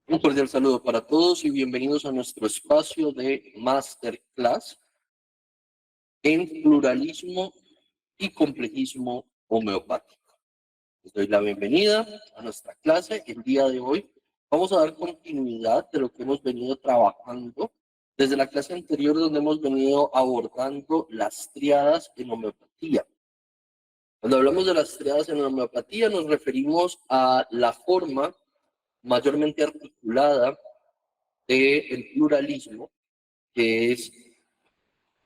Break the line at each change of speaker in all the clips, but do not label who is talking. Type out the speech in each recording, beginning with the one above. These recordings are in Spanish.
Un cordial saludo para todos y bienvenidos a nuestro espacio de Masterclass en pluralismo y complejismo homeopático. Les doy la bienvenida a nuestra clase. El día de hoy vamos a dar continuidad de lo que hemos venido trabajando desde la clase anterior, donde hemos venido abordando las triadas en homeopatía. Cuando hablamos de las triadas en homeopatía nos referimos a la forma mayormente articulada del pluralismo, que es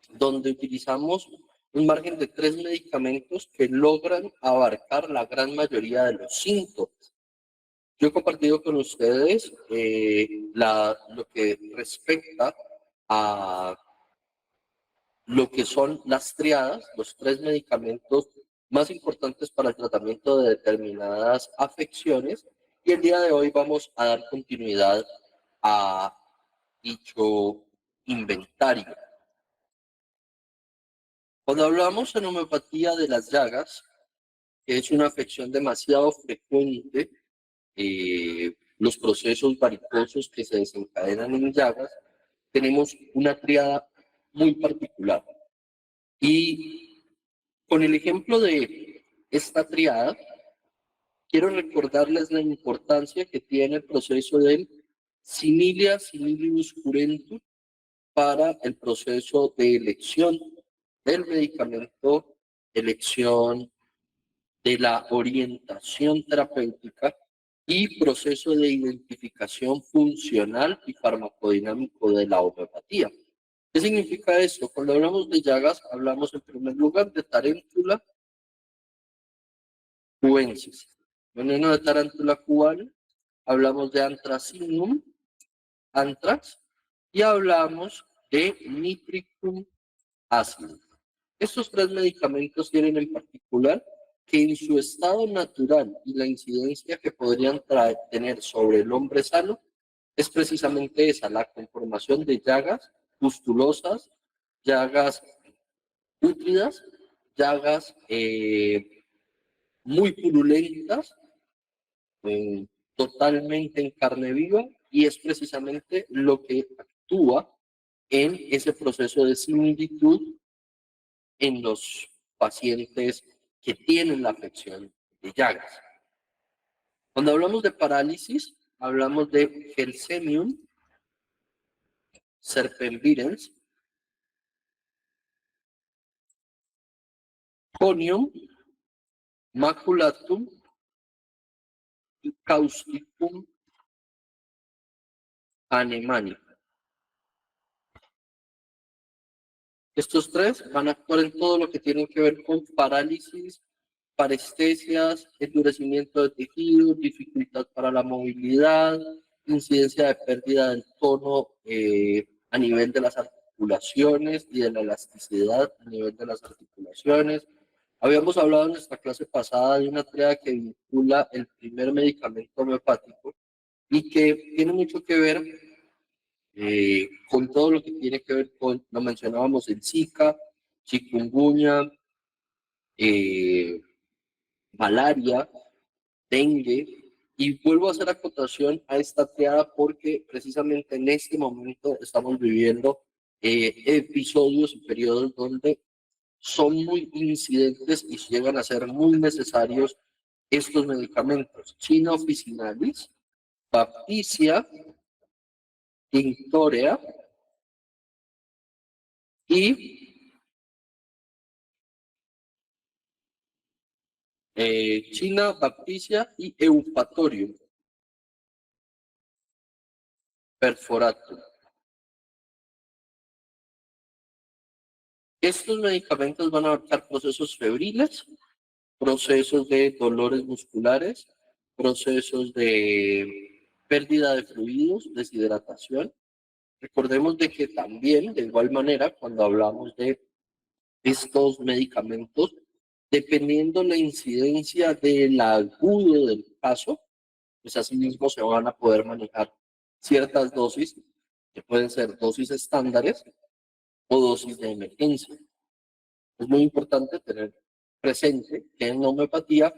donde utilizamos un margen de 3 medicamentos que logran abarcar la gran mayoría de los síntomas. Yo he compartido con ustedes lo que respecta a lo que son las triadas, los 3 medicamentos más importantes para el tratamiento de determinadas afecciones, y el día de hoy vamos a dar continuidad a dicho inventario. Cuando hablamos en homeopatía de las llagas, que es una afección demasiado frecuente, los procesos varicosos que se desencadenan en llagas, tenemos una triada muy particular. Y con el ejemplo de esta triada, quiero recordarles la importancia que tiene el proceso del similia similius curentur para el proceso de elección del medicamento, elección de la orientación terapéutica y proceso de identificación funcional y farmacodinámico de la homeopatía. ¿Qué significa esto? Cuando hablamos de llagas, hablamos en primer lugar de tarántula cubensis. Veneno de tarántula cubana, hablamos de anthracinum, anthrax, y hablamos de nitricum ácido. Estos 3 medicamentos tienen en particular que en su estado natural y la incidencia que podrían tener sobre el hombre sano es precisamente esa, la conformación de llagas pustulosas, llagas pútridas, llagas muy purulentas, totalmente en carne viva, y es precisamente lo que actúa en ese proceso de similitud en los pacientes que tienen la afección de llagas. Cuando hablamos de parálisis, hablamos de Gelsemium serpemvirens, Conium maculatum y Causticum anemani. Estos 3 van a actuar en todo lo que tiene que ver con parálisis, parestesias, endurecimiento de tejidos, dificultad para la movilidad, incidencia de pérdida del tono a nivel de las articulaciones y de la elasticidad a nivel de las articulaciones. Habíamos hablado en nuestra clase pasada de una triada que vincula el primer medicamento homeopático y que tiene mucho que ver con todo lo que tiene que ver con, lo mencionábamos, el Zika, chikungunya, malaria, dengue, y vuelvo a hacer acotación a esta triada porque precisamente en este momento estamos viviendo episodios y periodos donde son muy incidentes y llegan a ser muy necesarios estos medicamentos. China officinalis, Baptisia, Tinctorea y China, Baptisia y Eupatorium perforatum. Estos medicamentos van a abarcar procesos febriles, procesos de dolores musculares, procesos de pérdida de fluidos, deshidratación. Recordemos de que también, de igual manera, cuando hablamos de estos medicamentos, dependiendo la incidencia del agudo del caso, pues asimismo se van a poder manejar ciertas dosis, que pueden ser dosis estándares o dosis de emergencia. Es muy importante tener presente que en la homeopatía,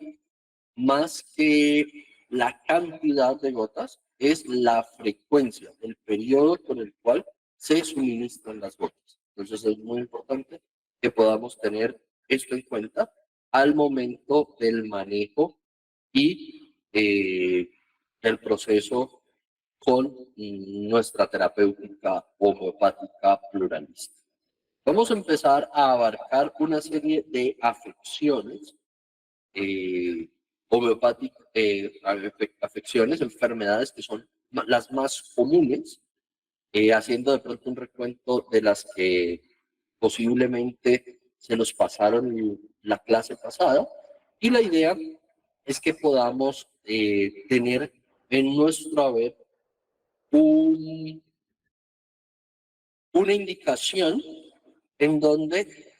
más que la cantidad de gotas, es la frecuencia, el periodo con el cual se suministran las gotas. Entonces es muy importante que podamos tener esto en cuenta al momento del manejo y el proceso con nuestra terapéutica homeopática pluralista. Vamos a empezar a abarcar una serie de afecciones homeopáticas, afecciones, enfermedades que son las más comunes, haciendo de pronto un recuento de las que posiblemente se nos pasaron en la clase pasada. Y la idea es que podamos tener en nuestro haber una indicación en donde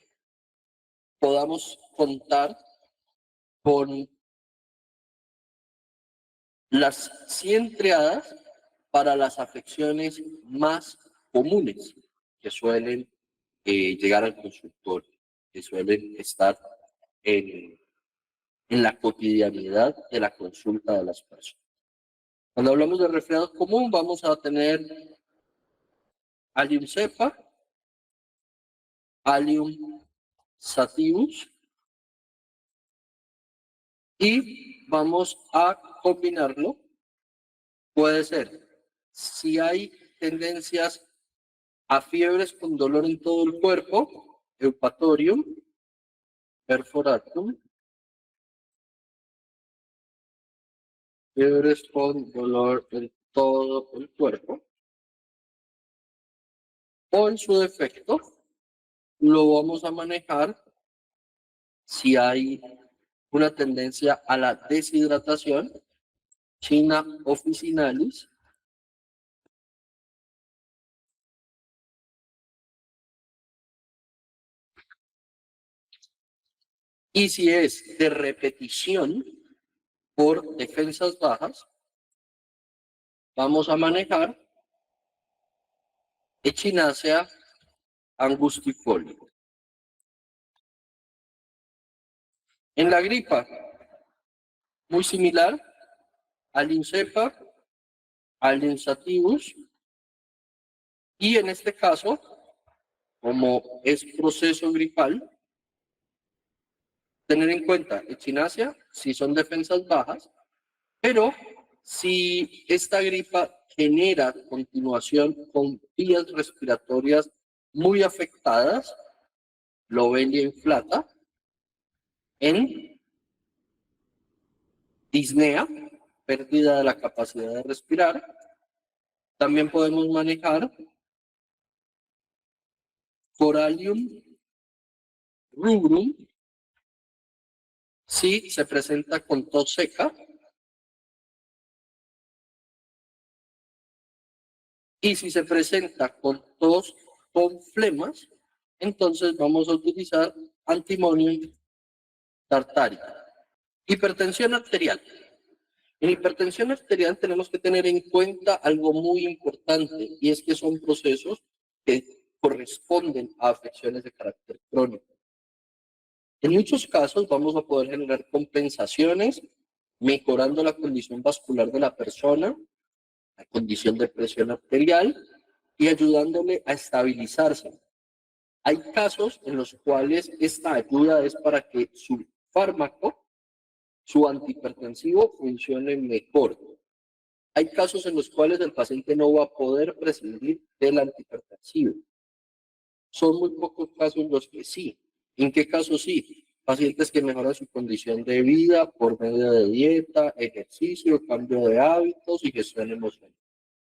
podamos contar con las 100 triadas para las afecciones más comunes que suelen llegar al consultorio, que suelen estar en la cotidianidad de la consulta de las personas. Cuando hablamos de resfriado común, vamos a tener Allium cepa, Allium sativus, y vamos a combinarlo. Puede ser, si hay tendencias a fiebres con dolor en todo el cuerpo, Eupatorium perforatum, fiebres con dolor en todo el cuerpo, o en su defecto, lo vamos a manejar si hay una tendencia a la deshidratación, China officinalis, y si es de repetición por defensas bajas, vamos a manejar Echinacea angustifolia. En la gripa, muy similar, Allium cepa, Allium sativus, y en este caso, como es proceso gripal, tener en cuenta Echinacea si son defensas bajas, pero si esta gripa genera continuación con vías respiratorias muy afectadas, Lobelia inflata, en disnea, pérdida de la capacidad de respirar, también podemos manejar Corallium rubrum, si se presenta con tos seca, y si se presenta con tos con flemas, entonces vamos a utilizar Antimonium tartárica. Hipertensión arterial. En hipertensión arterial tenemos que tener en cuenta algo muy importante, y es que son procesos que corresponden a afecciones de carácter crónico. En muchos casos vamos a poder generar compensaciones mejorando la condición vascular de la persona, la condición de presión arterial y ayudándole a estabilizarse. Hay casos en los cuales esta ayuda es para que su fármaco, su antihipertensivo, funcione mejor. Hay casos en los cuales el paciente no va a poder prescindir del antihipertensivo. Son muy pocos casos los que sí. ¿En qué casos sí? Pacientes que mejoran su condición de vida por medio de dieta, ejercicio, cambio de hábitos y gestión emocional.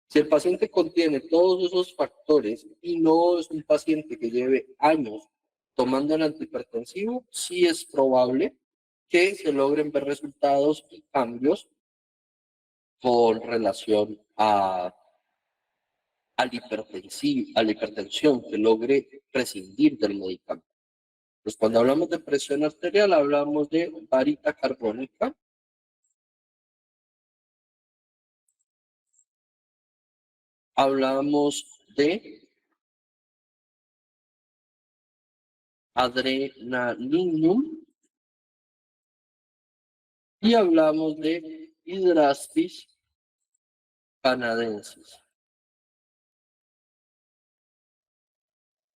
Si el paciente contiene todos esos factores y no es un paciente que lleve años tomando el antihipertensivo, sí es probable que se logren ver resultados y cambios con relación a la hipertensión, que logre prescindir del medicamento. Pues cuando hablamos de presión arterial, hablamos de varita carbónica, hablamos de adrenalinum y hablamos de hidrastis canadensis.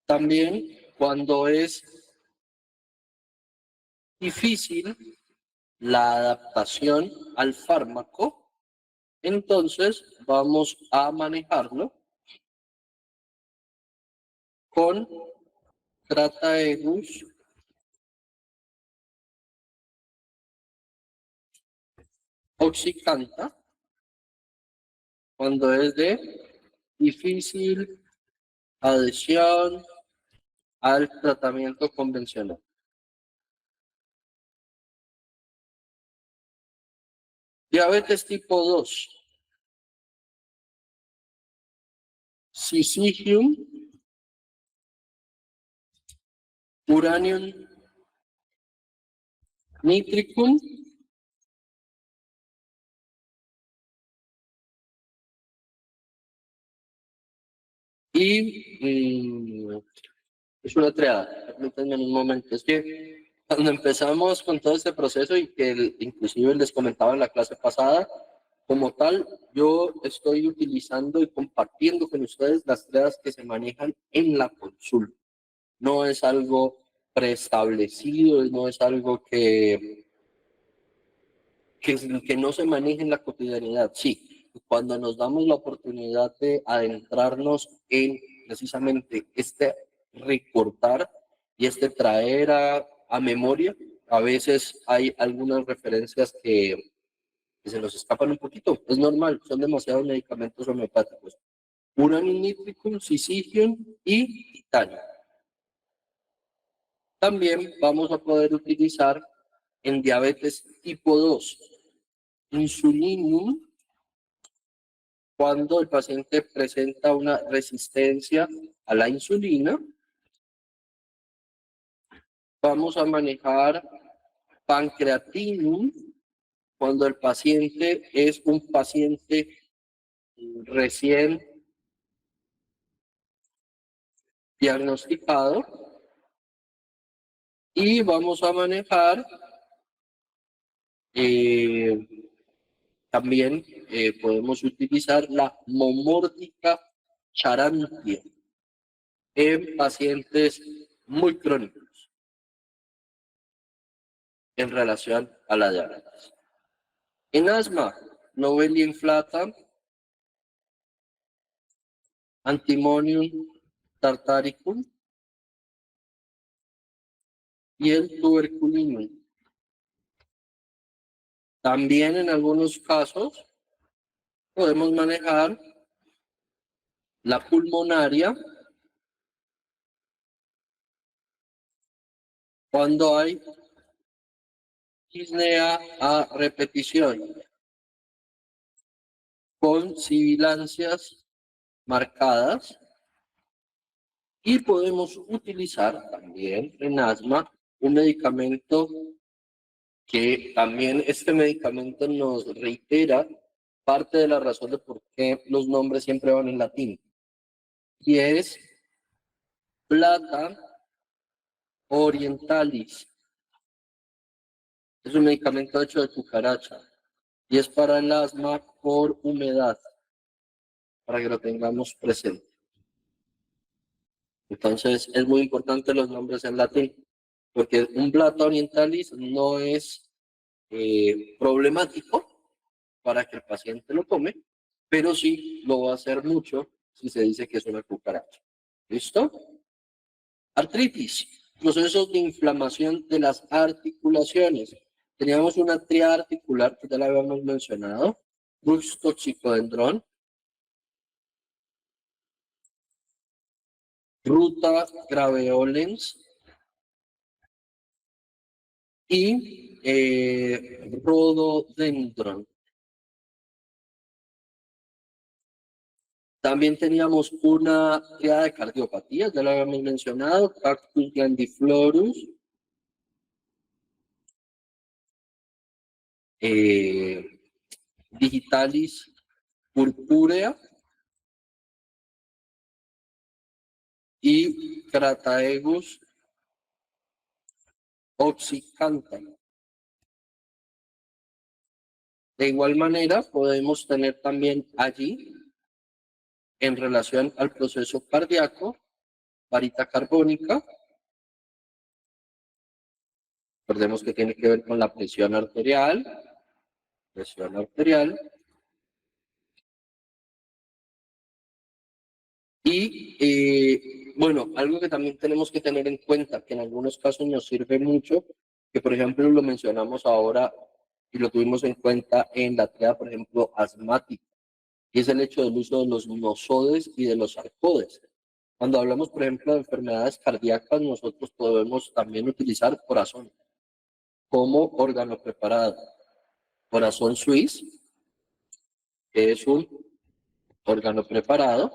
También cuando es difícil la adaptación al fármaco, entonces vamos a manejarlo con Trataegus oxycanta, cuando es de difícil adhesión al tratamiento convencional. Diabetes tipo 2. Syzygium, Uranium nitricum y es una triada. Permítanme un momento. Es que cuando empezamos con todo este proceso y que inclusive les comentaba en la clase pasada, como tal, yo estoy utilizando y compartiendo con ustedes las triadas que se manejan en la consulta. No es algo preestablecido, no es algo que no se maneje en la cotidianidad. Sí, cuando nos damos la oportunidad de adentrarnos en precisamente este recordar y este traer a memoria, a veces hay algunas referencias que se nos escapan un poquito. Es normal, son demasiados medicamentos homeopáticos. Uranium nitricum, Syzygium y titanio. También vamos a poder utilizar en diabetes tipo 2 insulinum cuando el paciente presenta una resistencia a la insulina. Vamos a manejar pancreatinum cuando el paciente es un paciente recién diagnosticado. Y vamos a manejar también podemos utilizar la momórdica charantia en pacientes muy crónicos en relación a la diabetes. En asma, Novelia inflata, Antimonium tartaricum y el tuberculinum. También en algunos casos podemos manejar la pulmonaria cuando hay disnea a repetición con sibilancias marcadas y podemos utilizar también en asma un medicamento que también este medicamento nos reitera parte de la razón de por qué los nombres siempre van en latín y es Plata orientalis. Es un medicamento hecho de cucaracha y es para el asma por humedad, para que lo tengamos presente. Entonces, es muy importante los nombres en latín, porque un Plata orientalis no es problemático para que el paciente lo tome, pero sí lo va a hacer mucho si se dice que es una cucaracha. ¿Listo? Artritis, procesos de inflamación de las articulaciones. Teníamos una triada articular que ya la habíamos mencionado, Brux toxicodendron, Ruta graveolens y Rhododendron. También teníamos una triada de cardiopatías, ya lo habíamos mencionado, Cactus grandiflorus, Digitalis purpúrea y Crataegus oxycanta. De igual manera, podemos tener también allí, en relación al proceso cardíaco, varita carbónica. Recordemos que tiene que ver con la presión arterial. Presión arterial. Y bueno, algo que también tenemos que tener en cuenta, que en algunos casos nos sirve mucho, que por ejemplo lo mencionamos ahora y lo tuvimos en cuenta en la triada, por ejemplo, asmática, y es el hecho del uso de los nosodes y de los arcodes. Cuando hablamos, por ejemplo, de enfermedades cardíacas, nosotros podemos también utilizar corazón como órgano preparado. Corazón suizo, que es un órgano preparado.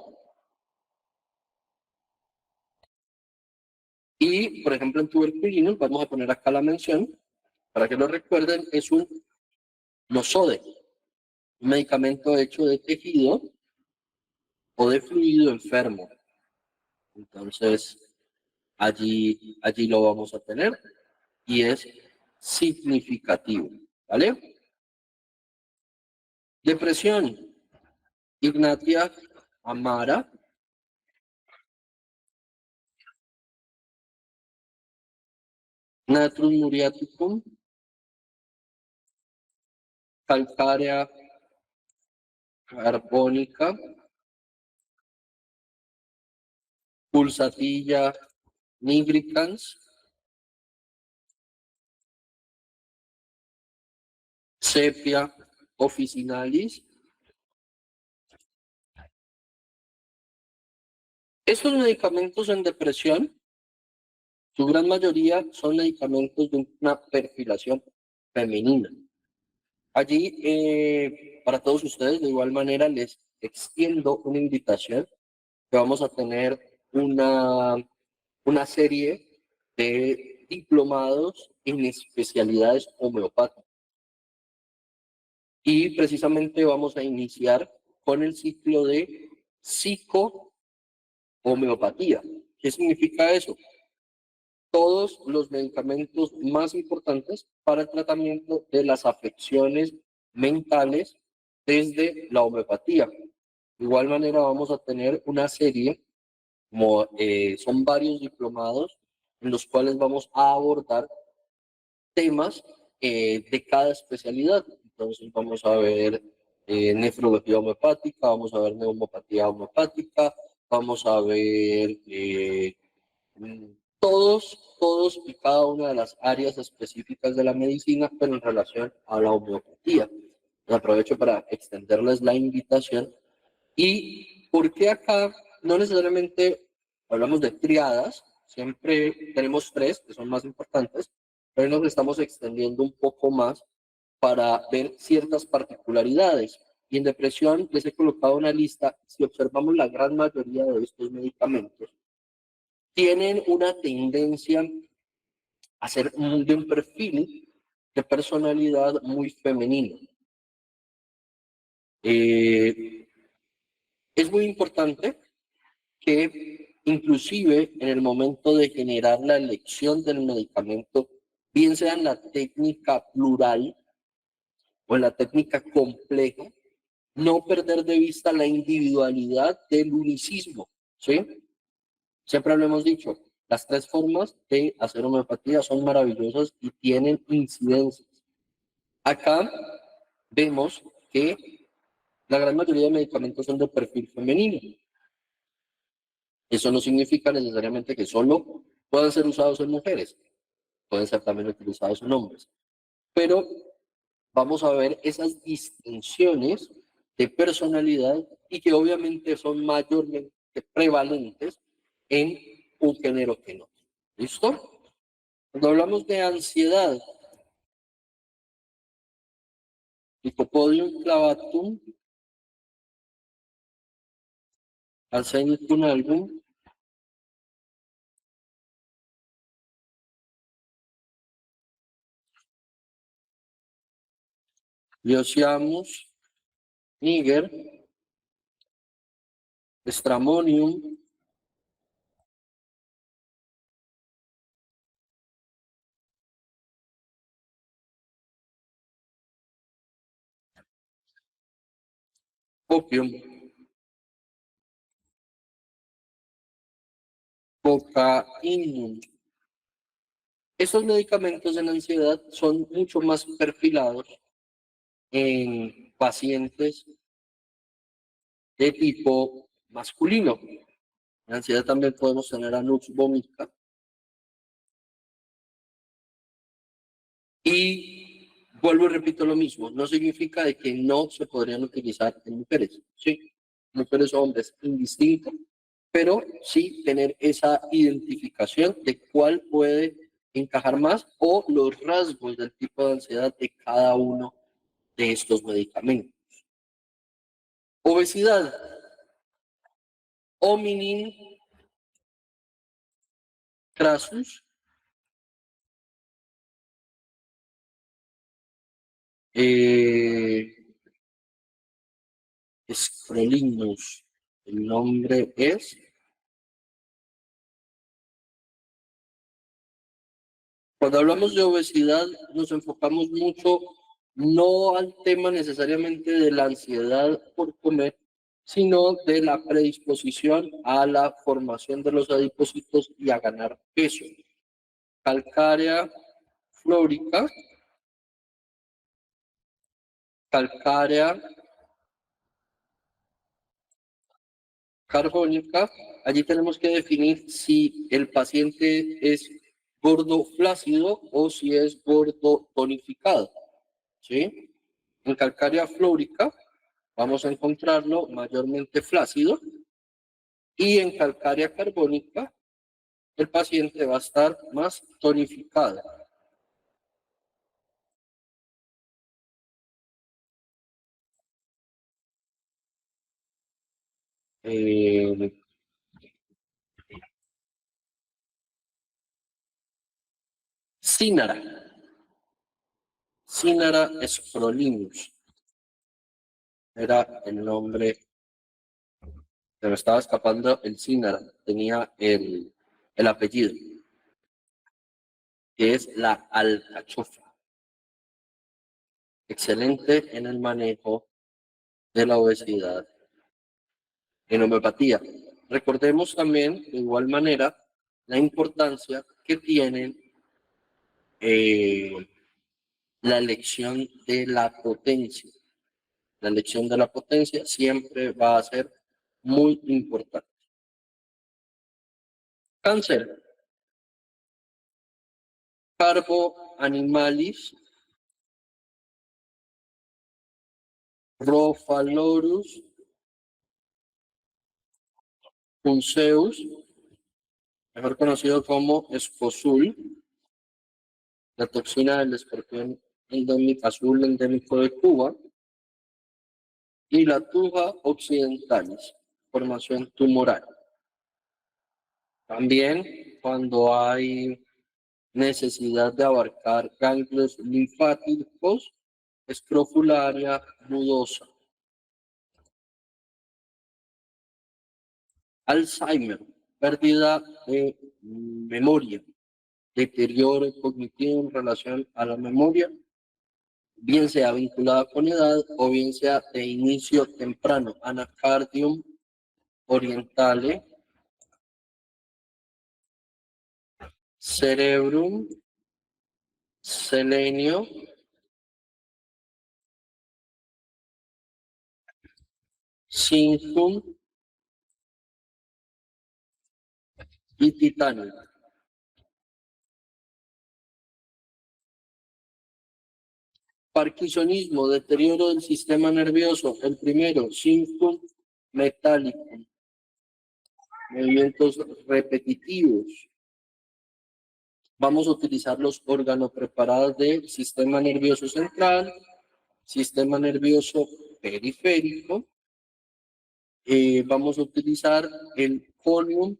Y, por ejemplo, en tuberculinos, vamos a poner acá la mención, para que lo recuerden, es un nosode, un medicamento hecho de tejido o de fluido enfermo. Entonces, allí lo vamos a tener y es significativo, ¿vale? Depresión, Ignatia Amara, Natrum muriaticum, calcárea carbónica, pulsatilla nigricans, sepia officinalis. Estos medicamentos en depresión, su gran mayoría son medicamentos de una perfilación femenina. Allí, para todos ustedes, de igual manera, les extiendo una invitación que vamos a tener una serie de diplomados en especialidades homeopáticas. Y precisamente vamos a iniciar con el ciclo de psicohomeopatía. ¿Qué significa eso? Todos los medicamentos más importantes para el tratamiento de las afecciones mentales desde la homeopatía. De igual manera vamos a tener una serie, como son varios diplomados, en los cuales vamos a abordar temas de cada especialidad. Entonces vamos a ver nefrología homeopática, vamos a ver neumopatía homeopática, vamos a ver todos y cada una de las áreas específicas de la medicina, pero en relación a la homeopatía. Aprovecho para extenderles la invitación. ¿Y por qué acá no necesariamente hablamos de triadas? Siempre tenemos tres, que son más importantes, pero nos estamos extendiendo un poco más para ver ciertas particularidades. Y en depresión les he colocado una lista. Si observamos la gran mayoría de estos medicamentos, tienen una tendencia a ser de un perfil de personalidad muy femenino. Es muy importante que inclusive en el momento de generar la elección del medicamento, bien sea en la técnica plural o en la técnica compleja, no perder de vista la individualidad del unicismo, ¿sí? Siempre lo hemos dicho, las tres formas de hacer homeopatía son maravillosas y tienen incidencias. Acá vemos que la gran mayoría de medicamentos son de perfil femenino. Eso no significa necesariamente que solo puedan ser usados en mujeres, pueden ser también utilizados en hombres. Pero vamos a ver esas distinciones de personalidad y que obviamente son mayormente prevalentes en un género que no. ¿Listo? Cuando hablamos de ansiedad, Lycopodium clavatum, Arsenicum album, Lyosiamus niger, Stramonium, opium, cocaína. Estos medicamentos en ansiedad son mucho más perfilados en pacientes de tipo masculino. En ansiedad también podemos tener anux vomica. Y vuelvo y repito lo mismo, no significa de que no se podrían utilizar en mujeres, sí, mujeres o hombres, indistinto, pero sí tener esa identificación de cuál puede encajar más o los rasgos del tipo de ansiedad de cada uno de estos medicamentos. Obesidad, hominin crassus, eh, Scrolinus, el nombre es. Cuando hablamos de obesidad, nos enfocamos mucho no al tema necesariamente de la ansiedad por comer, sino de la predisposición a la formación de los adipocitos y a ganar peso. Calcárea flórica, calcárea carbónica. Allí tenemos que definir si el paciente es gordo flácido o si es gordo tonificado. ¿Sí? En calcárea flórica vamos a encontrarlo mayormente flácido y en calcárea carbónica el paciente va a estar más tonificado. Eh, Cínara, Cínara Scrolinus era el nombre, se me estaba escapando el Cínara, tenía el apellido, que es la alcachofa. Excelente en el manejo de la obesidad en homeopatía. Recordemos también, de igual manera, la importancia que tienen la elección de la potencia. La elección de la potencia siempre va a ser muy importante. Cáncer. Carbo animalis, Rofalorus, punceus, mejor conocido como esposul, la toxina del escorpión endémico azul endémico de Cuba, y la tuja occidentalis, formación tumoral. También cuando hay necesidad de abarcar ganglios linfáticos, escrofularia nudosa. Alzheimer, pérdida de memoria, deterioro cognitivo en relación a la memoria, bien sea vinculada con edad o bien sea de inicio temprano, anacardium orientale, cerebrum, selenio, zinc y titanio. Parkinsonismo, deterioro del sistema nervioso. El primero, síntoma metálico, movimientos repetitivos. Vamos a utilizar los órganos preparados del sistema nervioso central, sistema nervioso periférico. Vamos a utilizar el conium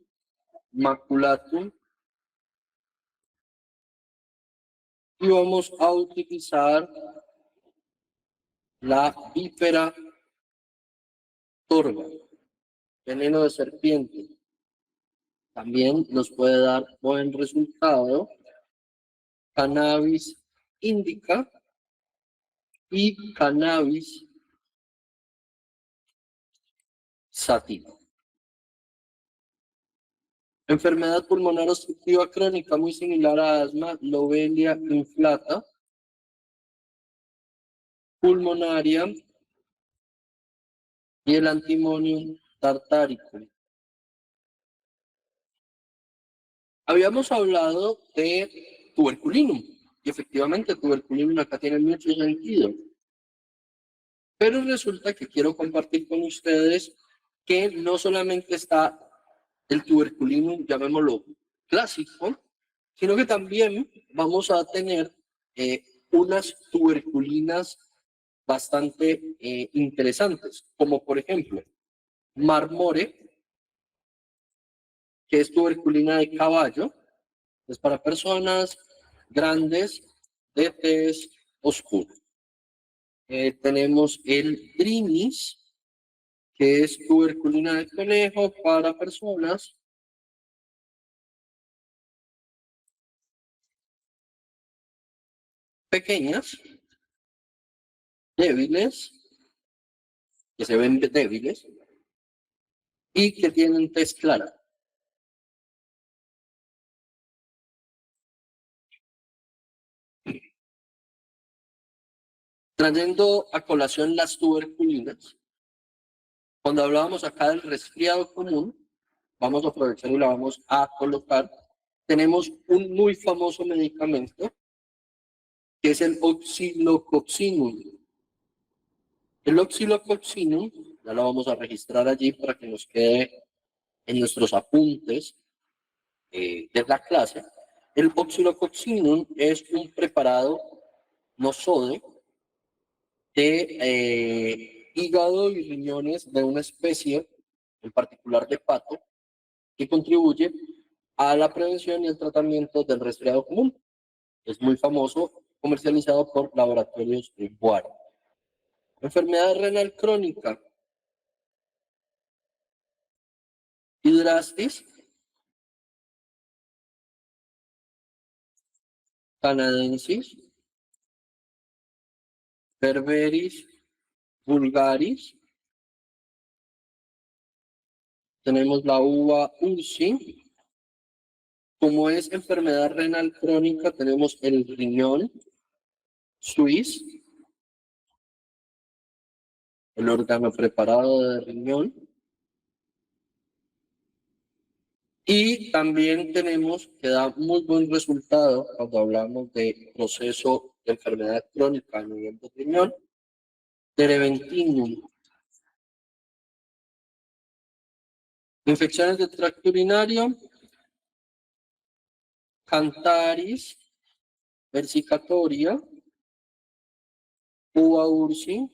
maculatum y vamos a utilizar la vípera torva, veneno de serpiente. También nos puede dar buen resultado cannabis indica y cannabis satino. Enfermedad pulmonar obstructiva crónica muy similar a asma, lobelia inflata, pulmonaria y el Antimonium tartaricum. Habíamos hablado de tuberculinum, y efectivamente tuberculinum acá tiene mucho sentido. Pero resulta que quiero compartir con ustedes que no solamente está el tuberculinum, llamémoslo clásico, sino que también vamos a tener unas tuberculinas bastante interesantes, como por ejemplo Marmore, que es tuberculina de caballo, es para personas grandes de tez oscura. Tenemos el Drinis, que es tuberculina de conejo para personas pequeñas, débiles, que se ven débiles y que tienen tez clara. Trayendo a colación las tuberculinas, cuando hablábamos acá del resfriado común, vamos a aprovechar y la vamos a colocar. Tenemos un muy famoso medicamento que es el oxilococcinum. El oxilococcinum, ya lo vamos a registrar allí para que nos quede en nuestros apuntes de la clase. El oxilococcinum es un preparado no sode de hígado y riñones de una especie, en particular de pato, que contribuye a la prevención y el tratamiento del resfriado común. Es muy famoso, comercializado por laboratorios de Boar. Enfermedad renal crónica. Hidrastis canadensis, berberis vulgaris. Tenemos la uva ursi. Como es enfermedad renal crónica, tenemos el riñón suiz, el órgano preparado de riñón. Y también tenemos que da muy buen resultado cuando hablamos de proceso de enfermedad crónica a nivel de riñón, terebentinum. Infecciones de tracto urinario, Cantaris versicatoria, uva ursi,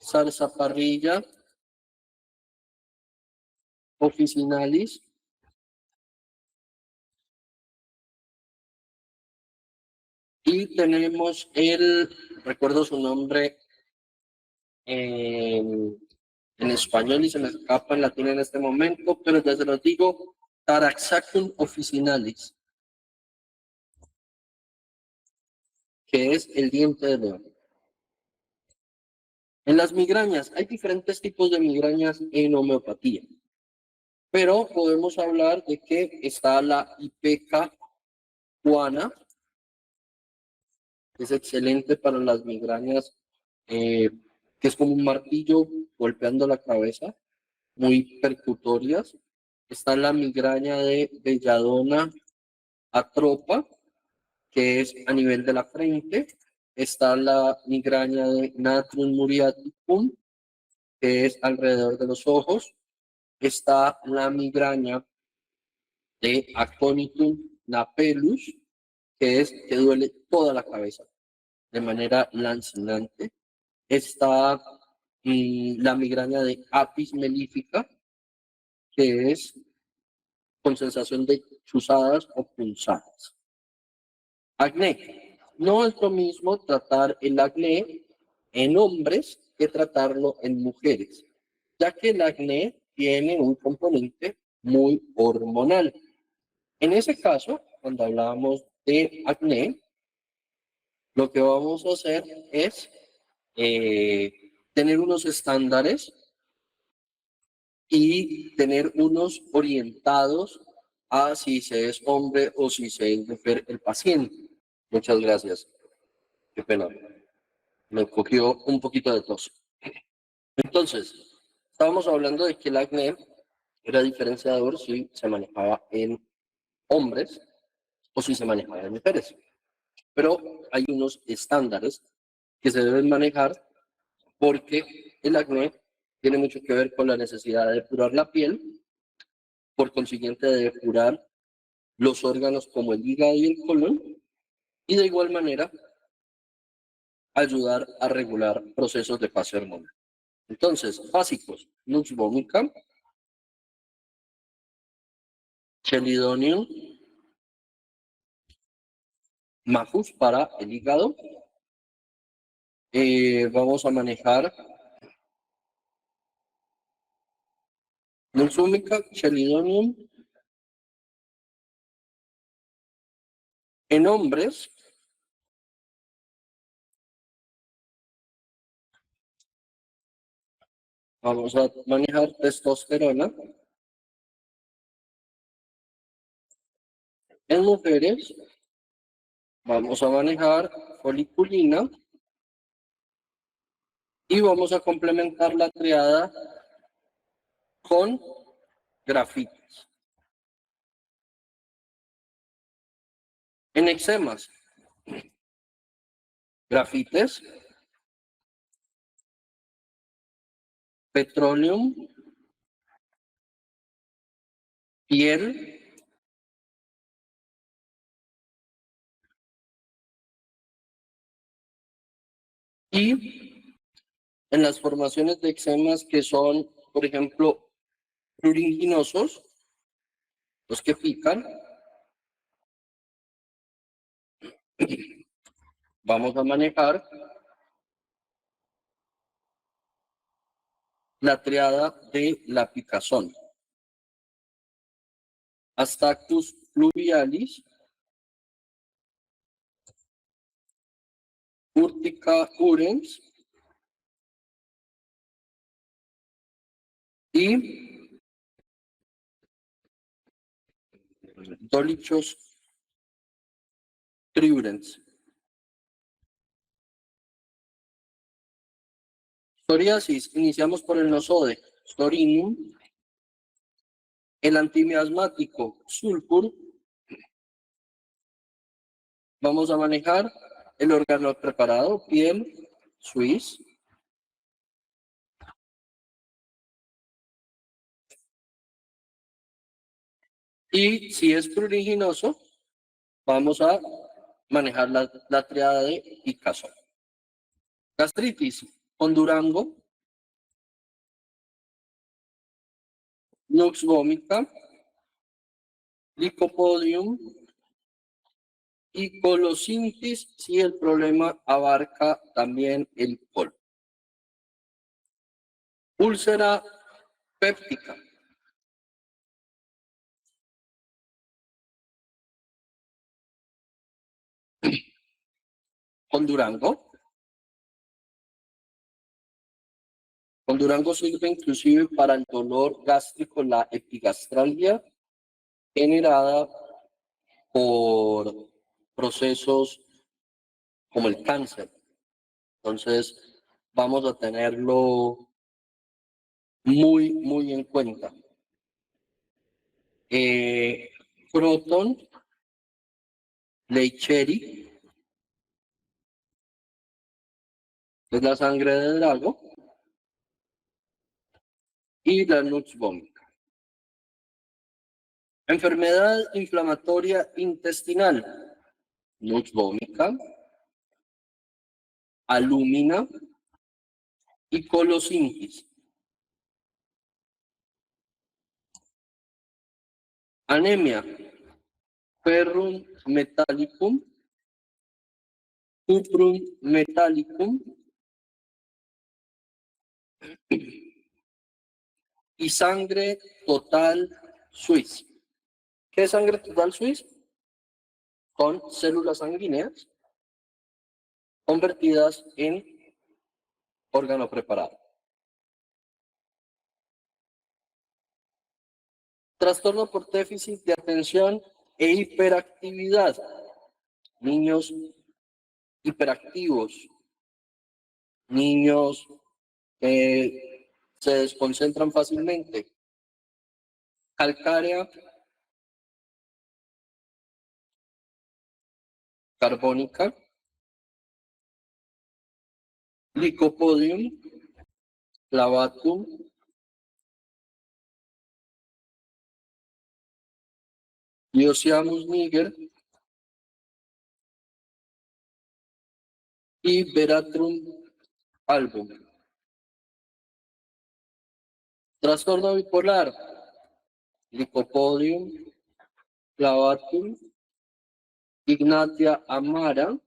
zarzaparrilla, officinalis. Y tenemos recuerdo su nombre en español y se me escapa en latín en este momento, pero ya se los digo, Taraxacum officinalis, que es el diente de león. En las migrañas, hay diferentes tipos de migrañas en homeopatía, pero podemos hablar de que está la Ipecacuana, que es excelente para las migrañas, que es como un martillo golpeando la cabeza, muy percutorias. Está la migraña de belladona atropa, que es a nivel de la frente. Está la migraña de Natrium muriaticum, que es alrededor de los ojos. Está la migraña de Aconitum napellus, que duele toda la cabeza de manera lancinante. Está la migraña de Apis mellifica, que es con sensación de chuzadas o punzadas. Acné. No es lo mismo tratar el acné en hombres que tratarlo en mujeres, ya que el acné tiene un componente muy hormonal. En ese caso, cuando hablamos de acné, lo que vamos a hacer es tener unos estándares y tener unos orientados a si se es hombre o si se es mujer el paciente. Muchas gracias. Qué pena. Me cogió un poquito de tos. Entonces, estábamos hablando de que el acné era diferenciador si se manejaba en hombres o si se manejaba en mujeres. Pero hay unos estándares que se deben manejar porque el acné tiene mucho que ver con la necesidad de depurar la piel, por consiguiente de depurar los órganos como el hígado y el colon, y de igual manera ayudar a regular procesos de fase hormonal. Entonces, básicos, Nux vomica, Chelidonium, Majus para el hígado. Vamos a manejar Nux vomica, Chelidonium. En hombres, vamos a manejar testosterona. En mujeres, vamos a manejar foliculina. Y vamos a complementar la triada con grafitis. En eczemas, grafites, petroleum, piel, y en las formaciones de eczemas que son, por ejemplo, pruriginosos, los que pican, vamos a manejar la triada de la picazón. Astactus fluvialis, Urtica urens y Dolichos triurens. Psoriasis, iniciamos por el nosode, Storinum, el antimiasmático, Sulfur. Vamos a manejar el órgano preparado, piel, Swiss. Y si es pruriginoso, vamos a manejar la triada de Picasso. Gastritis, con Durango, Nux vomica, Lycopodium y colosintis si el problema abarca también el colon. Úlcera péptica. Con Durango. Con Durango sirve inclusive para el dolor gástrico, la epigastralgia generada por procesos como el cáncer. Entonces, vamos a tenerlo muy en cuenta. Croton, Leicheri, es la sangre de drago, y la Nux vomica. Enfermedad inflamatoria intestinal, Nux vomica, alúmina y colosintis. Anemia, ferrum metallicum, cuprum metallicum y sangre total Swiss. ¿Qué es sangre total Swiss? Son células sanguíneas convertidas en órgano preparado. Trastorno por déficit de atención e hiperactividad. Niños hiperactivos, niños que se desconcentran fácilmente. Calcárea carbónica, Lycopodium, Clavatum, Diosciamus niger y Veratrum album. Trastorno bipolar, Lycopodium, Clavatum, Ignatia amara,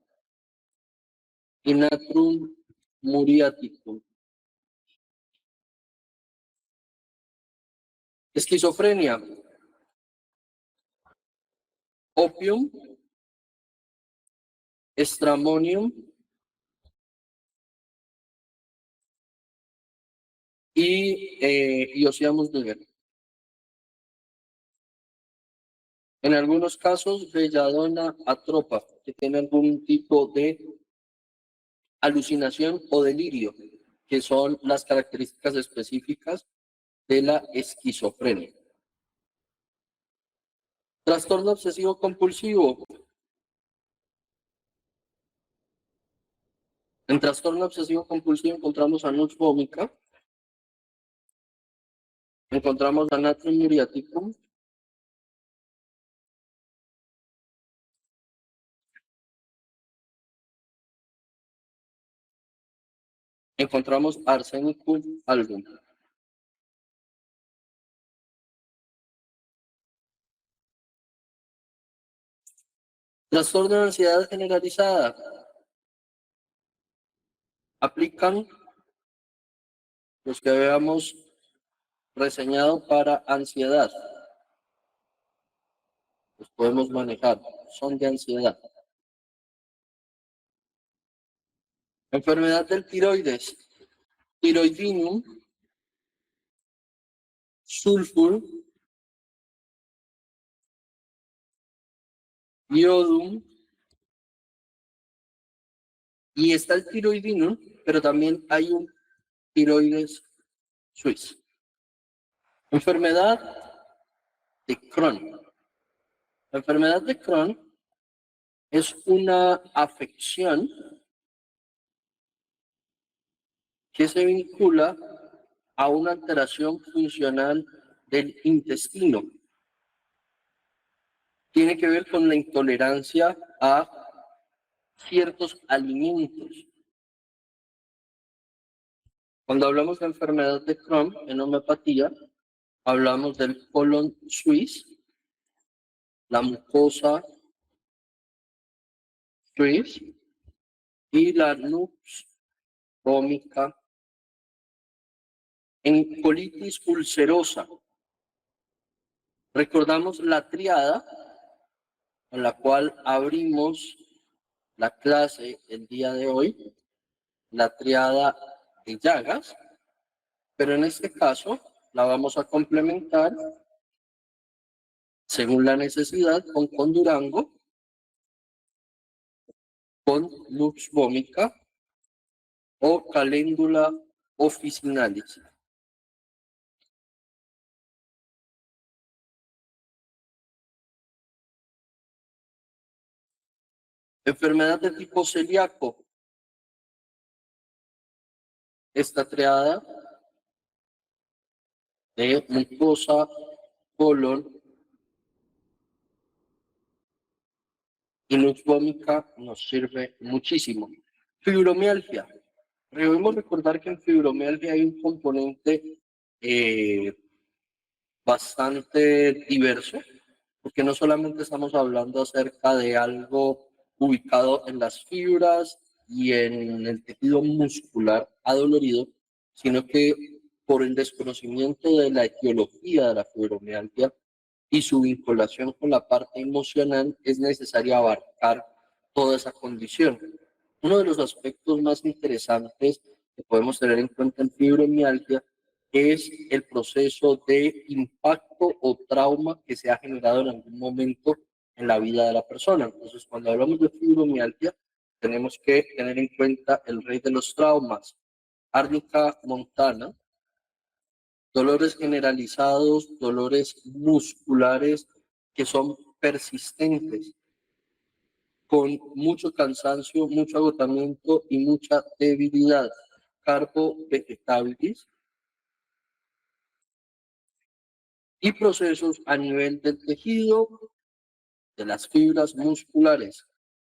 Inatrum muriaticum. Esquizofrenia, Opium, Stramonium y Diosciamus niger. En algunos casos, belladona atropa, que tiene algún tipo de alucinación o delirio, que son las características específicas de la esquizofrenia. Trastorno obsesivo compulsivo. En trastorno obsesivo compulsivo encontramos a Nux vomica, encontramos a Natrium muriaticum, encontramos Arsenicum album. Trastorno de ansiedad generalizada. Aplican los que habíamos reseñado para ansiedad. Los podemos manejar, son de ansiedad. Enfermedad del tiroides. Tiroidinum, sulfur, iodum, y está el tiroidinum, pero también hay un tiroides suizo. Enfermedad de Crohn. La enfermedad de Crohn es una afección que se vincula a una alteración funcional del intestino. Tiene que ver con la intolerancia a ciertos alimentos. Cuando hablamos de enfermedad de Crohn en homeopatía, hablamos del colon suizo, la mucosa suizo y la nux vomica. En colitis ulcerosa, recordamos la triada con la cual abrimos la clase el día de hoy, la triada de llagas, pero en este caso la vamos a complementar según la necesidad con condurango, con nux vomica o caléndula officinalis. Enfermedad de tipo celíaco. Esta triada de mucosa, colon y nux vomica nos sirve muchísimo. Fibromialgia. Debemos recordar que en fibromialgia hay un componente bastante diverso, porque no solamente estamos hablando acerca de algo ubicado en las fibras y en el tejido muscular adolorido, sino que por el desconocimiento de la etiología de la fibromialgia y su vinculación con la parte emocional, es necesario abarcar toda esa condición. Uno de los aspectos más interesantes que podemos tener en cuenta en fibromialgia es el proceso de impacto o trauma que se ha generado en algún momento en la vida de la persona. Entonces, cuando hablamos de fibromialgia, tenemos que tener en cuenta el rey de los traumas, árnica montana, dolores generalizados, dolores musculares que son persistentes, con mucho cansancio, mucho agotamiento y mucha debilidad. Carbo vegetabilis y procesos a nivel del tejido, de las fibras musculares,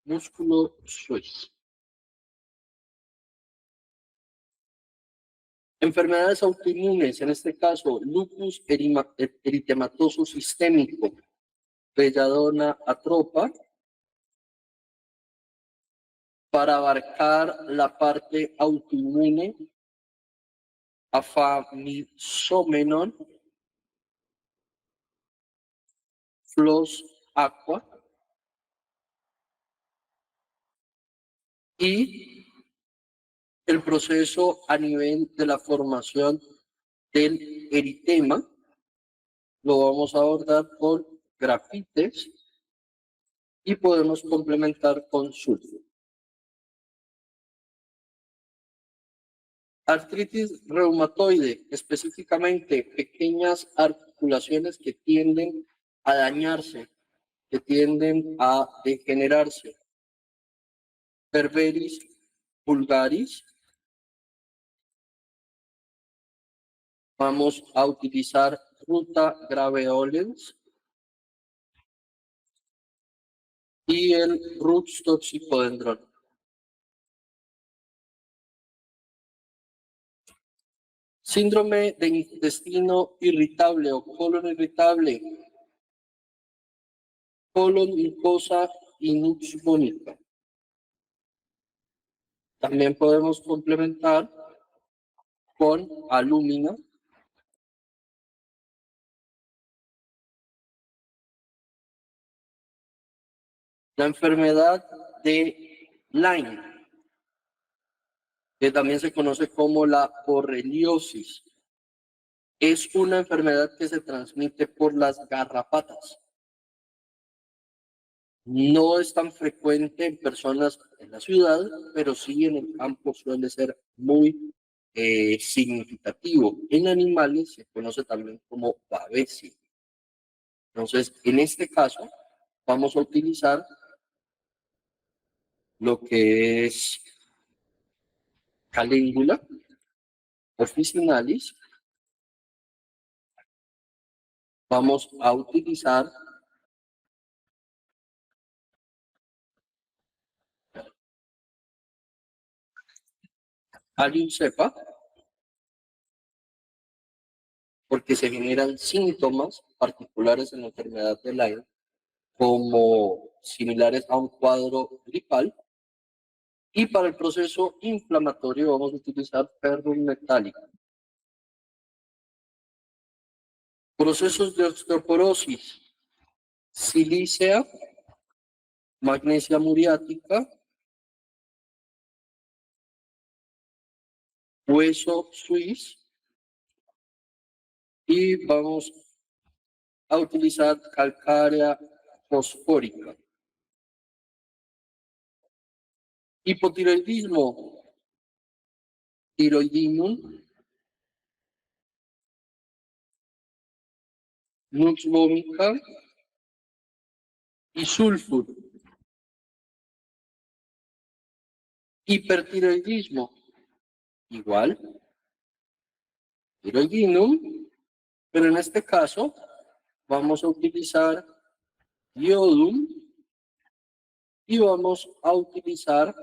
músculo suizo. Enfermedades autoinmunes, en este caso, lupus eritematoso sistémico, belladona atropa, para abarcar la parte autoinmune, afamisomenon, flos aqua y el proceso a nivel de la formación del eritema lo vamos a abordar con grafites y podemos complementar con sulfuro. Artritis reumatoide, específicamente pequeñas articulaciones que tienden a dañarse, que tienden a degenerarse. Berberis vulgaris. Vamos a utilizar ruta graveolens y el rootstoxicodendron. Síndrome de intestino irritable o colon irritable, colon mucosa y nux vomica. También podemos complementar con alúmina. La enfermedad de Lyme, que también se conoce como la borreliosis, es una enfermedad que se transmite por las garrapatas. No es tan frecuente en personas en la ciudad, pero sí en el campo suele ser muy significativo. En animales se conoce también como babesia. Entonces, en este caso, vamos a utilizar lo que es caléndula officinalis. Vamos a utilizar Allium cepa, porque se generan síntomas particulares en la enfermedad de Lyme, como similares a un cuadro gripal. Y para el proceso inflamatorio vamos a utilizar ferrum metálico. Procesos de osteoporosis, silicea, magnesia muriática, hueso suizo, y vamos a utilizar calcárea fosfórica. Hipotiroidismo, tiroidinum, nux vomica y sulfuro. Hipertiroidismo, igual, tiroidinum, pero en este caso vamos a utilizar iodum y vamos a utilizar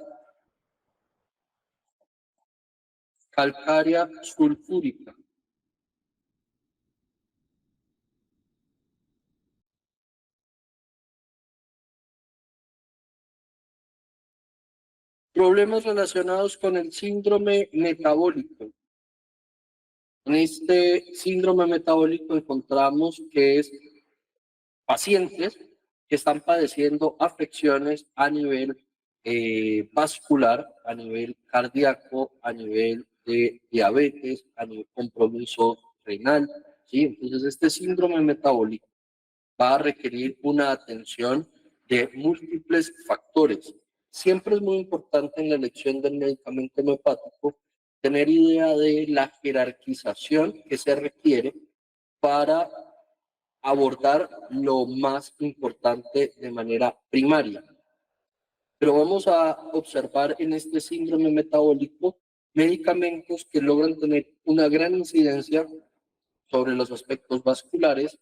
calcárea sulfúrica. Problemas relacionados con el síndrome metabólico. En este síndrome metabólico encontramos que es pacientes que están padeciendo afecciones a nivel vascular, a nivel cardíaco, a nivel de diabetes, a nivel compromiso renal, ¿sí? Entonces, este síndrome metabólico va a requerir una atención de múltiples factores. Siempre es muy importante en la elección del medicamento homeopático tener idea de la jerarquización que se requiere para abordar lo más importante de manera primaria. Pero vamos a observar en este síndrome metabólico medicamentos que logran tener una gran incidencia sobre los aspectos vasculares,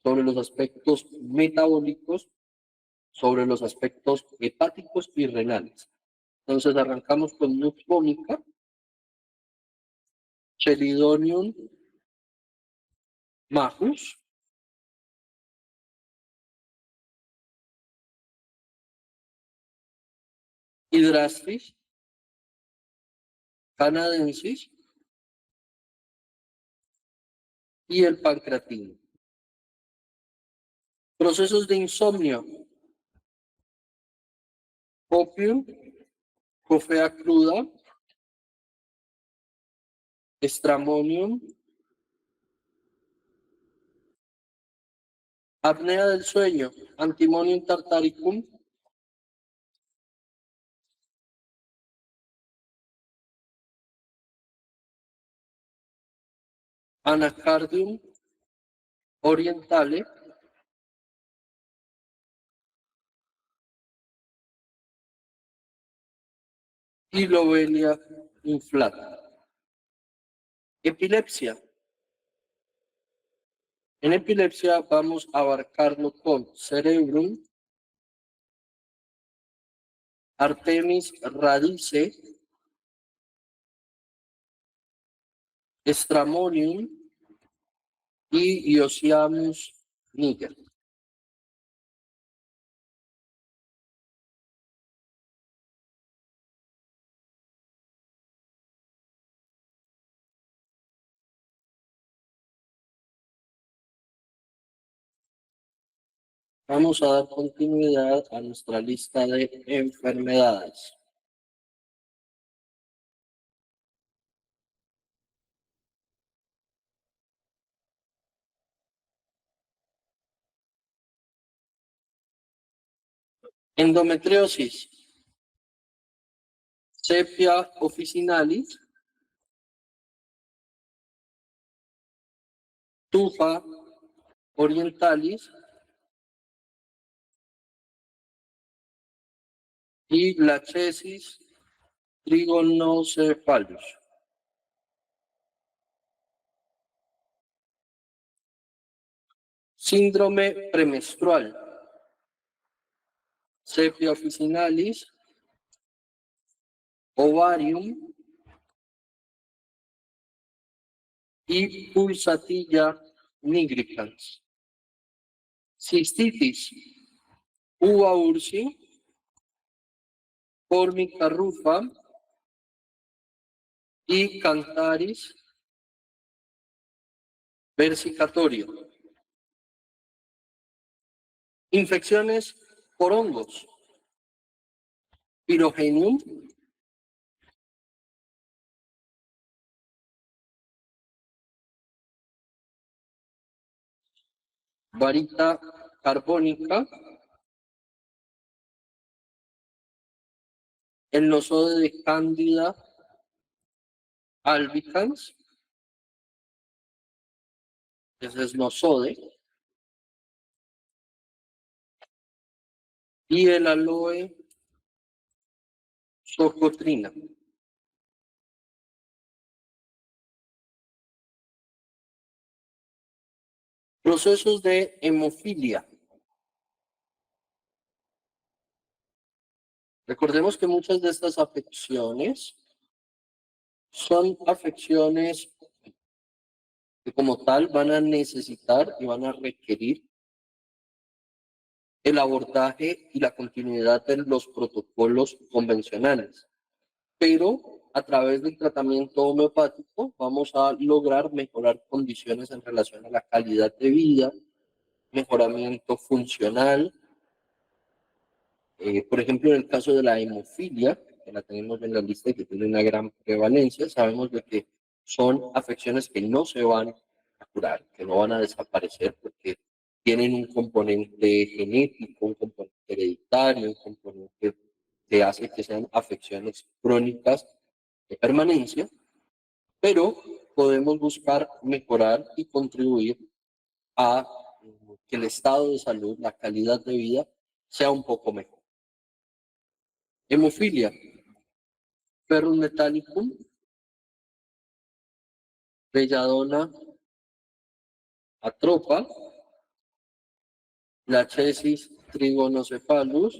sobre los aspectos metabólicos, sobre los aspectos hepáticos y renales. Entonces arrancamos con Nux vomica, Chelidonium majus, Hydrastis canadensis y el pancreatino. Procesos de insomnio: opium, cofea cruda, estramonium, apnea del sueño, antimonium tartaricum, anacardium orientale y lobelia inflata. Epilepsia. En epilepsia vamos a abarcarlo con Cerebrum, Artemis radice, Stramonium y Iosiamus niger. Vamos a dar continuidad a nuestra lista de enfermedades. Endometriosis, Sepia officinalis, Tufa orientalis y Lachesis trigonocephalus. Síndrome premenstrual, Sepia officinalis, Ovarium y Pulsatilla nigricans. Cistitis, Uva ursi, Formica rufa y Cantaris versicatorio. Infecciones por hongos, Pirogenium, varita carbónica, el nosode de Candida albicans, ese es nosode, y el aloe socotrina. Procesos de hemofilia. Recordemos que muchas de estas afecciones son afecciones que como tal van a necesitar y van a requerir el abordaje y la continuidad de los protocolos convencionales. Pero a través del tratamiento homeopático vamos a lograr mejorar condiciones en relación a la calidad de vida, mejoramiento funcional. Por ejemplo, en el caso de la hemofilia, que la tenemos en la lista y que tiene una gran prevalencia, sabemos de que son afecciones que no se van a curar, que no van a desaparecer porque tienen un componente genético, un componente hereditario, un componente que hace que sean afecciones crónicas de permanencia, pero podemos buscar mejorar y contribuir a que el estado de salud, la calidad de vida, sea un poco mejor. Hemofilia, ferrum metallicum, belladona atropa, lachesis trigonocephalus,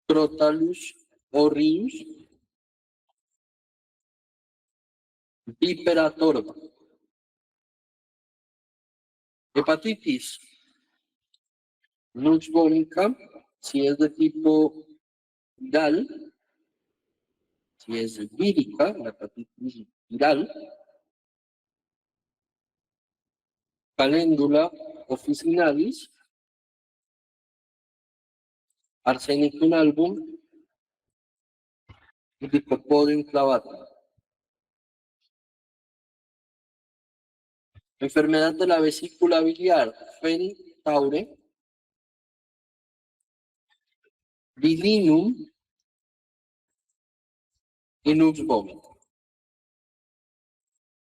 crotalus aureus, vipera torva. Hepatitis, nux vomica, si es de tipo viral, si es vírica, la hepatitis viral, caléndula officinalis, arsenicum album y Lycopodium clavatum. Enfermedad de la vesícula biliar, Feni taure, bilinum y nux vomica.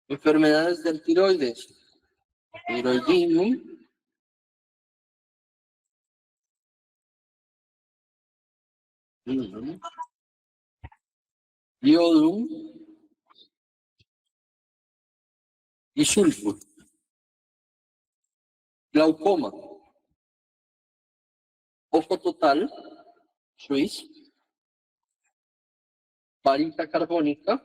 Enfermedades del tiroides, tiroidinum, iodum y sulfur. Glaucoma, ojo total, Swiss, varita carbónica,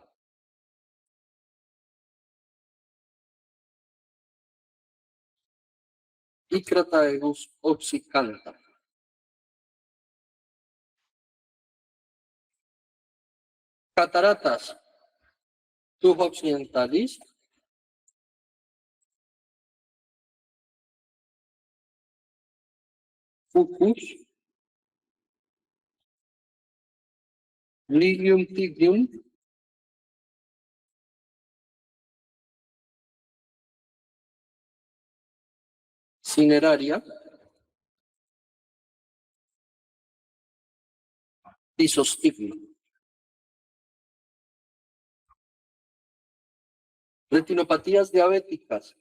y Crataegus oxycantha. Cataratas, tubo occidentalis, fucus, lilium tibium, cineraria, isostigma. Retinopatías diabéticas,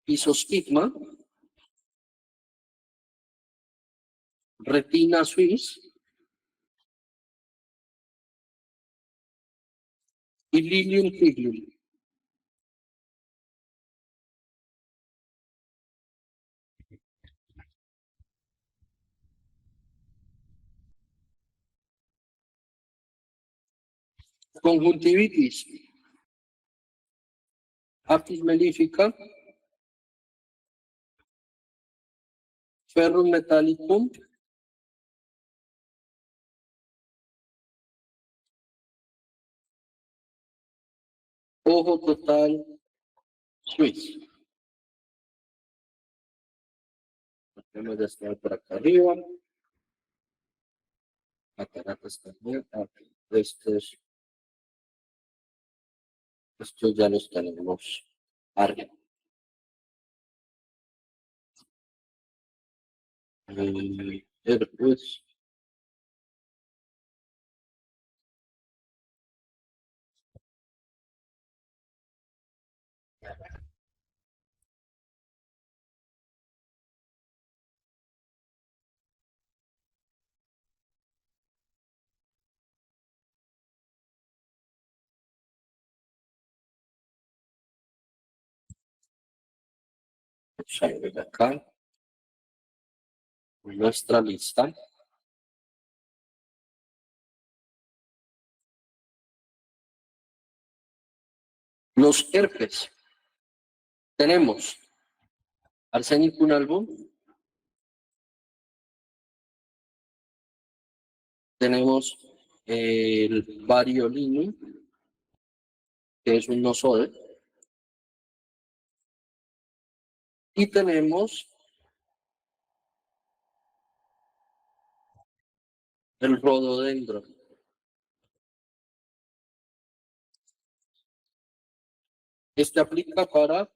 isostigma, retina Swiss y lilium tibium. Conjuntivitis, aptis mellifica, ferrum metallicum, ojo total Swiss. Vamos a estar por acá arriba. Cataratas también. Estos ya los tenemos arriba. Pues, vamos a ver acá nuestra lista. Los herpes. Tenemos Arsenicum album, tenemos el Variolinum, que es un nosode, y tenemos el rododendro. Este aplica para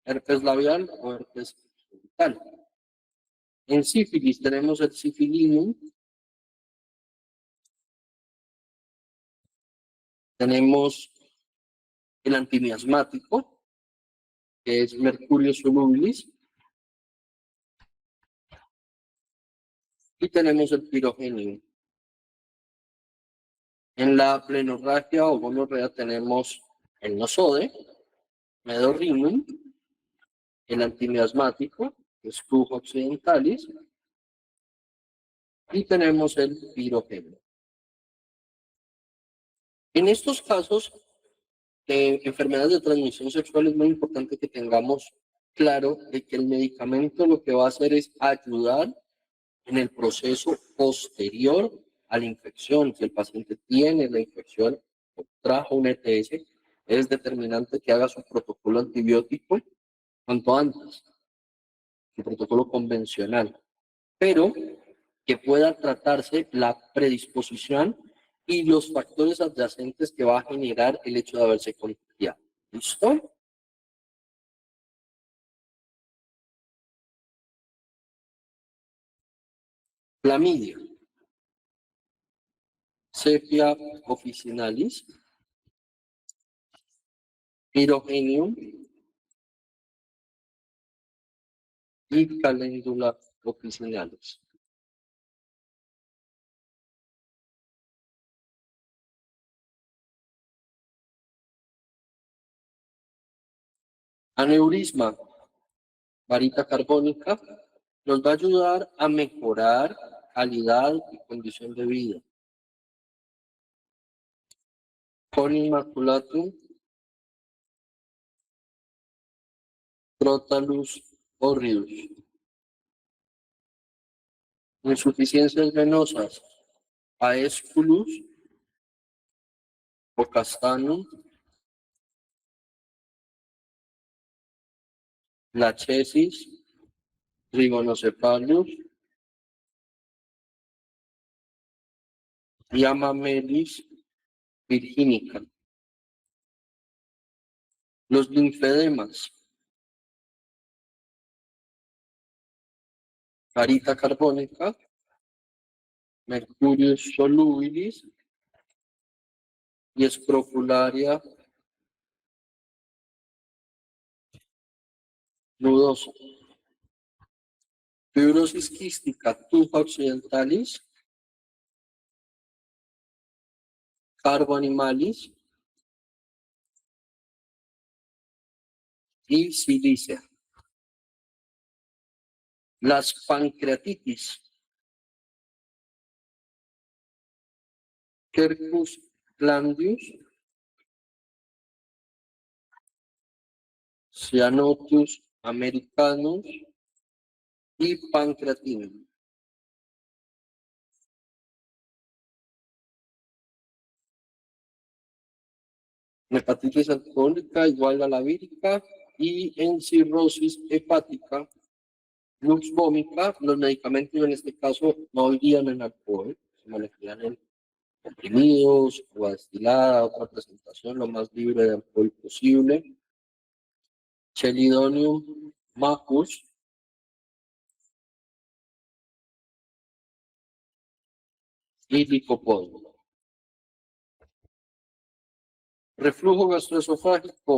herpes labial o herpes genital. En sífilis tenemos el sifilinum, tenemos el antimiasmático, que es mercurio solubilis, y tenemos el pirogenium. En la plenorragia o gonorrea tenemos el nosode, medorrinum, el antimiasmático, que es flujo occidentalis, y tenemos el pirogenium. En estos casos de enfermedades de transmisión sexual es muy importante que tengamos claro de que el medicamento lo que va a hacer es ayudar en el proceso posterior a la infección. Si el paciente tiene la infección o trajo un ETS, es determinante que haga su protocolo antibiótico cuanto antes, su protocolo convencional, pero que pueda tratarse la predisposición y los factores adyacentes que va a generar el hecho de haberse contagiado. ¿Listo? Clamidia, Sepia officinalis, Pirogenium y Calendula officinalis. Aneurisma, varita carbónica, nos va a ayudar a mejorar calidad y condición de vida. Coni maculatum, Crotalus horridus. Insuficiencias venosas, Aesculus o Castanum, Lachesis, Trigonocephalius y Amamelis virginica. Los linfedemas, varita carbónica, Mercurio solubilis y escrofularia nudosa. Fibrosis quística, tufa occidentalis, carbo animalis y silicia. Las pancreatitis, Quercus glandius, Cyanotus americanus y pancreatinum. Hepatitis alcohólica igual a la vírica y en cirrosis hepática, lux vómica, los medicamentos en este caso no irían en alcohol, se manejarían en comprimidos, agua destilada, otra presentación lo más libre de alcohol posible. Chelidonium macus y licopodio. Reflujo gastroesofágico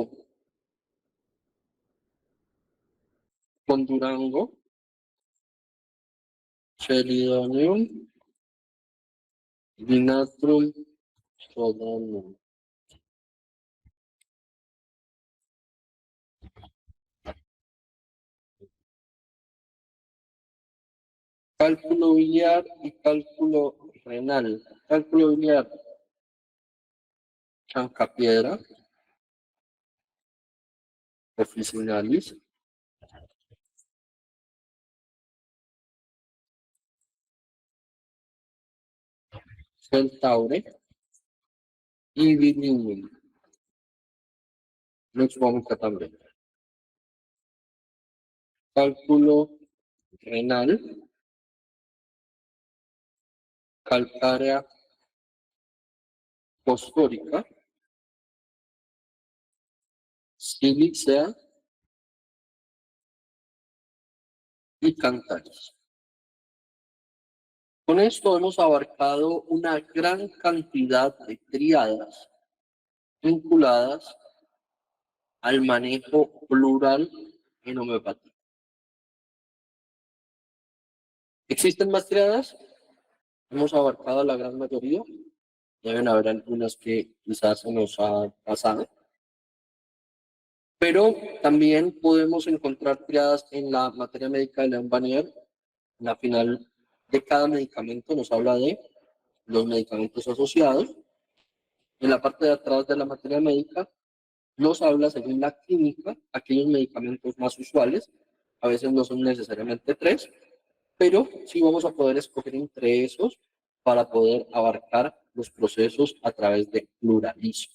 con Durango, Chelidonium, Vinatrum sodanum. Cálculo biliar y cálculo renal. Cálculo biliar, chancapiedra, officinalis, centaure y bilingüe. Lux vómica también. Cálculo renal, calcárea fosfórica, silícea y cantaricia. Con esto hemos abarcado una gran cantidad de tríadas vinculadas al manejo plural en homeopatía. ¿Existen más tríadas? Hemos abarcado la gran mayoría. Deben haber algunas que quizás se nos ha pasado. Pero también podemos encontrar triadas en la materia médica de León Banier. En la final de cada medicamento nos habla de los medicamentos asociados. En la parte de atrás de la materia médica nos habla según la química, aquellos medicamentos más usuales. A veces no son necesariamente tres, pero sí vamos a poder escoger entre esos para poder abarcar los procesos a través de pluralismo.